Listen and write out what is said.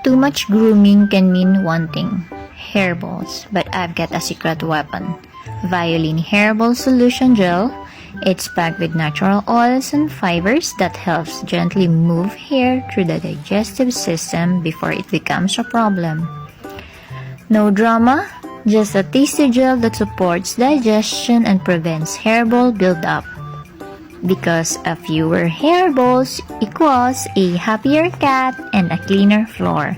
Too much grooming can mean one thing, hairballs, but I've got a secret weapon. Violin Hairball Solution Gel. It's packed with natural oils and fibers that helps gently move hair through the digestive system before it becomes a problem. No drama, just a tasty gel that supports digestion and prevents hairball buildup. Because a fewer hairballs equals a happier cat and a cleaner floor.